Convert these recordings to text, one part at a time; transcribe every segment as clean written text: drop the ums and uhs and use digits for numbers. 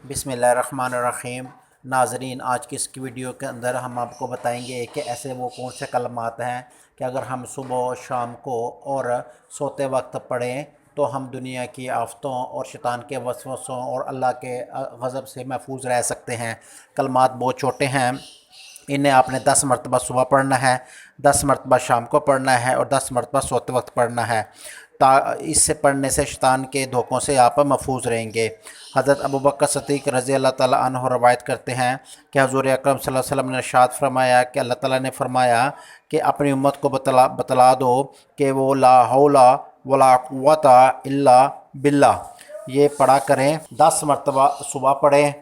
बिस्मिल्लाहिर्रहमानिर्रहीम। नाज़रीन, आज की इस वीडियो के अंदर हम आपको बताएंगे कि ऐसे वो कौन से कलमात हैं कि अगर हम सुबह शाम को और सोते वक्त पढ़ें तो हम दुनिया की आफतों और शैतान के वसवसों और अल्लाह के गज़ब से महफूज रह सकते हैं। कलमात बहुत छोटे हैं। इन्हें आपने 10 मरतबा सुबह पढ़ना है, 10 मरतबा शाम को पढ़ना है और 10 मरतबा सोते वक्त पढ़ना है। इससे पढ़ने से शैतान के धोखों से आप महफूज रहेंगे। हज़रत अबू बकर सिद्दीक़ रज़ी अल्लाह ताला अन्हु रवायत करते हैं कि हुज़ूर अकरम सल्लल्लाहु अलैहि वसल्लम ने इरशाद फरमाया कि अल्लाह ताला ने फरमाया कि अपनी उम्मत को बतला दो कि वो ला हौला वला कुव्वता इल्ला बिल्लाह ये पढ़ा करें। 10 मरतबा सुबह पढ़ें,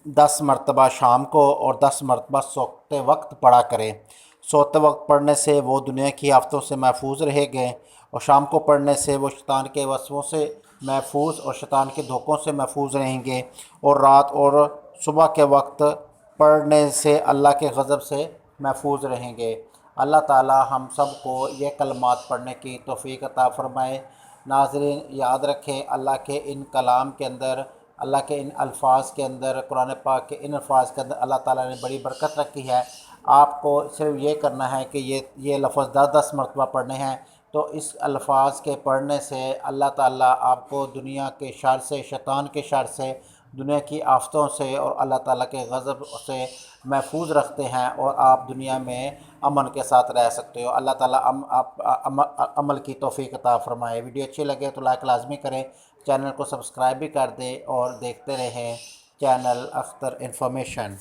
10 मरतबा शाम को और 10 मरतबा सोते वक्त पढ़ा करें। सोते वक्त पढ़ने से वो दुनिया की आफतों से महफूज रहेंगे और शाम को पढ़ने से वो शैतान के वसवों से महफूज और शैतान के धोखों से महफूज रहेंगे। और रात और सुबह के वक्त पढ़ने से अल्लाह के गज़ब से महफूज रहेंगे। अल्लाह ताला हम सब को ये कलमात पढ़ने की तौफ़ीक अता फ़रमाए। नाज़रीन, याद रखें, अल्लाह के इन कलाम के अंदर, अल्लाह के इन अल्फाज के अंदर, कुरान पाक के इन अल्फाज के अंदर अल्लाह ताला ने बड़ी बरकत रखी है। आपको सिर्फ ये करना है कि ये लफ्ज़ 10-10 मरतबा पढ़ने हैं। तो इस अल्फाज के पढ़ने से अल्लाह ताला आपको दुनिया के शर से, शैतान के शर से, दुनिया की आफतों से और अल्लाह ताला के गज़ब से महफूज रखते हैं और आप दुनिया में अमन के साथ रह सकते हो। अल्लाह ताला अमल की तौफ़ीक अता फ़रमाए। वीडियो अच्छी लगे तो लाइक लाजमी करें, चैनल को सब्सक्राइब भी कर दें और देखते रहें चैनल अख्तर इन्फॉर्मेशन।